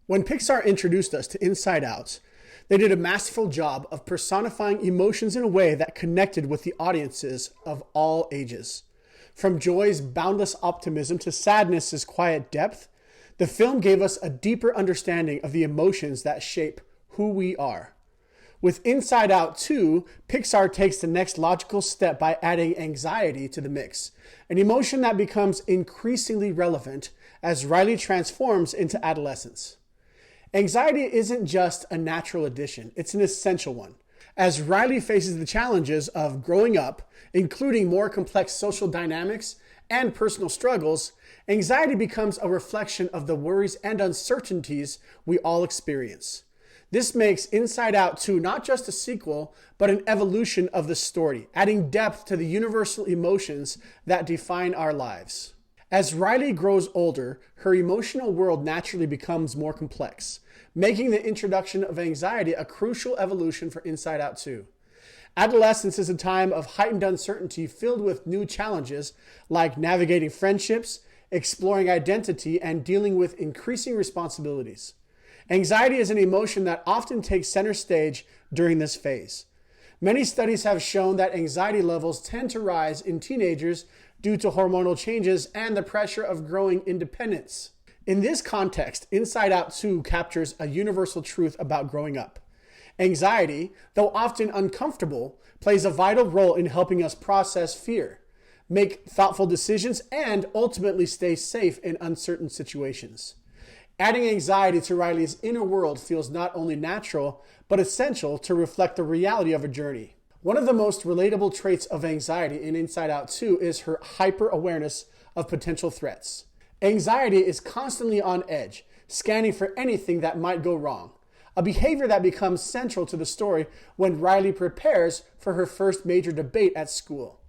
When Pixar introduced us to Inside Out, they did a masterful job of personifying emotions in a way that connected with the audiences of all ages. From joy's boundless optimism to sadness's quiet depth, the film gave us a deeper understanding of the emotions that shape who we are. With Inside Out 2, Pixar takes the next logical step by adding anxiety to the mix, an emotion that becomes increasingly relevant as Riley transforms into adolescence. Anxiety isn't just a natural addition, it's an essential one. As Riley faces the challenges of growing up, including more complex social dynamics and personal struggles, anxiety becomes a reflection of the worries and uncertainties we all experience. This makes Inside Out 2 not just a sequel, but an evolution of the story, adding depth to the universal emotions that define our lives. As Riley grows older, her emotional world naturally becomes more complex, making the introduction of anxiety a crucial evolution for Inside Out 2. Adolescence is a time of heightened uncertainty filled with new challenges like navigating friendships, exploring identity, and dealing with increasing responsibilities. Anxiety is an emotion that often takes center stage during this phase. Many studies have shown that anxiety levels tend to rise in teenagers due to hormonal changes and the pressure of growing independence. In this context, Inside Out 2 captures a universal truth about growing up. Anxiety, though often uncomfortable, plays a vital role in helping us process fear, make thoughtful decisions, and ultimately stay safe in uncertain situations. Adding anxiety to Riley's inner world feels not only natural, but essential to reflect the reality of a journey. One of the most relatable traits of anxiety in Inside Out 2 is her hyper-awareness of potential threats. Anxiety is constantly on edge, scanning for anything that might go wrong, a behavior that becomes central to the story when Riley prepares for her first major debate at school.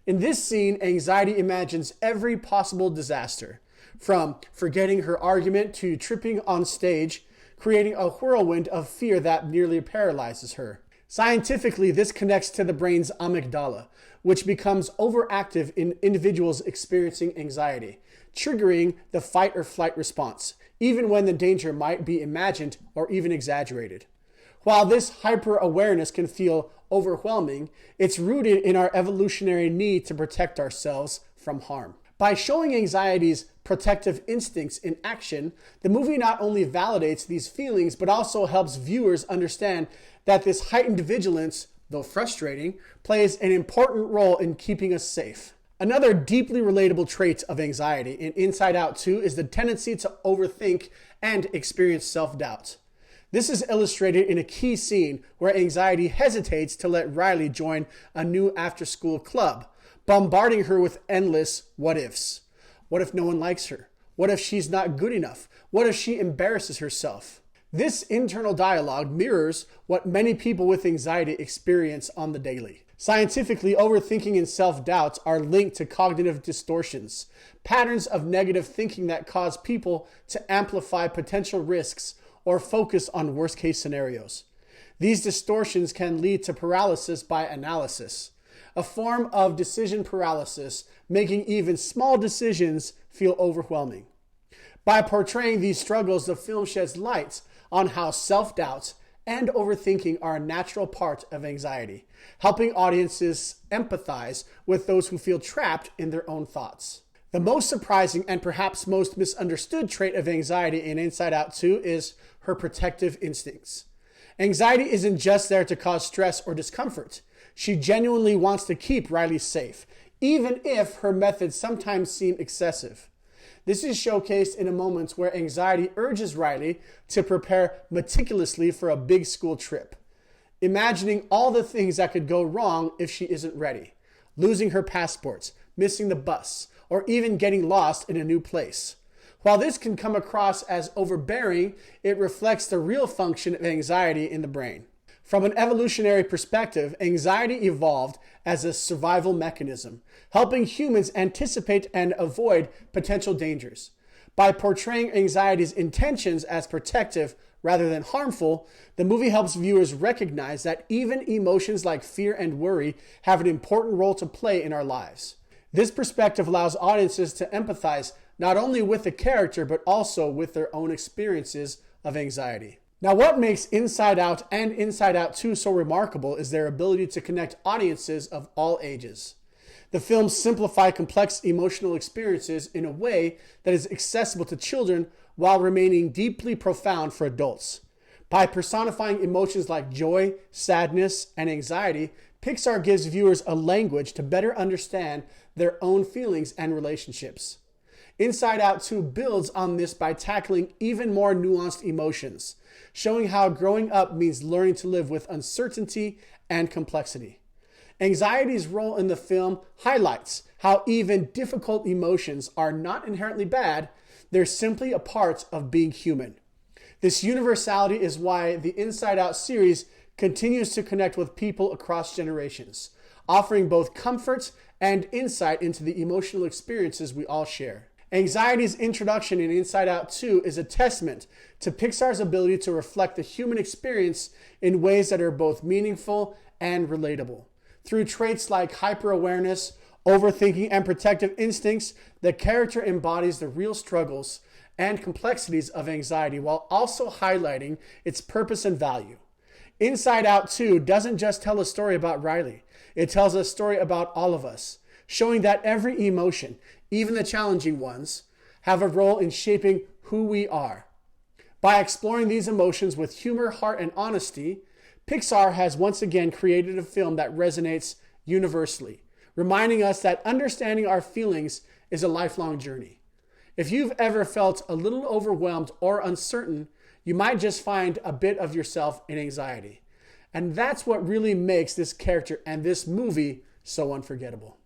In this scene, anxiety imagines every possible disaster, from forgetting her argument to tripping on stage, creating a whirlwind of fear that nearly paralyzes her. Scientifically, this connects to the brain's amygdala, which becomes overactive in individuals experiencing anxiety, triggering the fight or flight response, even when the danger might be imagined or even exaggerated. While this hyper-awareness can feel overwhelming, it's rooted in our evolutionary need to protect ourselves from harm. By showing anxiety's protective instincts in action, the movie not only validates these feelings, but also helps viewers understand that this heightened vigilance, though frustrating, plays an important role in keeping us safe. Another deeply relatable trait of anxiety in Inside Out 2 is the tendency to overthink and experience self-doubt. This is illustrated in a key scene where anxiety hesitates to let Riley join a new after-school club, bombarding her with endless what-ifs. What if no one likes her? What if she's not good enough? What if she embarrasses herself? This internal dialogue mirrors what many people with anxiety experience on the daily. Scientifically, overthinking and self-doubts are linked to cognitive distortions, patterns of negative thinking that cause people to amplify potential risks or focus on worst-case scenarios. These distortions can lead to paralysis by analysis, a form of decision paralysis, making even small decisions feel overwhelming. By portraying these struggles, the film sheds light on how self-doubts and overthinking are a natural part of anxiety, helping audiences empathize with those who feel trapped in their own thoughts. The most surprising and perhaps most misunderstood trait of anxiety in Inside Out 2 is her protective instincts. Anxiety isn't just there to cause stress or discomfort. She genuinely wants to keep Riley safe, even if her methods sometimes seem excessive. This is showcased in a moment where anxiety urges Riley to prepare meticulously for a big school trip, imagining all the things that could go wrong if she isn't ready, losing her passports, missing the bus, or even getting lost in a new place. While this can come across as overbearing, it reflects the real function of anxiety in the brain. From an evolutionary perspective, anxiety evolved as a survival mechanism, helping humans anticipate and avoid potential dangers. By portraying anxiety's intentions as protective rather than harmful, the movie helps viewers recognize that even emotions like fear and worry have an important role to play in our lives. This perspective allows audiences to empathize not only with the character, but also with their own experiences of anxiety. Now, what makes Inside Out and Inside Out 2 so remarkable is their ability to connect audiences of all ages. The films simplify complex emotional experiences in a way that is accessible to children while remaining deeply profound for adults. By personifying emotions like joy, sadness, and anxiety, Pixar gives viewers a language to better understand their own feelings and relationships. Inside Out 2 builds on this by tackling even more nuanced emotions, showing how growing up means learning to live with uncertainty and complexity. Anxiety's role in the film highlights how even difficult emotions are not inherently bad, they're simply a part of being human. This universality is why the Inside Out series continues to connect with people across generations, offering both comfort and insight into the emotional experiences we all share. Anxiety's introduction in Inside Out 2 is a testament to Pixar's ability to reflect the human experience in ways that are both meaningful and relatable. Through traits like hyper-awareness, overthinking, and protective instincts, the character embodies the real struggles and complexities of anxiety while also highlighting its purpose and value. Inside Out 2 doesn't just tell a story about Riley. It tells a story about all of us, showing that every emotion, even the challenging ones, have a role in shaping who we are. By exploring these emotions with humor, heart, and honesty, Pixar has once again created a film that resonates universally, reminding us that understanding our feelings is a lifelong journey. If you've ever felt a little overwhelmed or uncertain, you might just find a bit of yourself in anxiety. And that's what really makes this character and this movie so unforgettable.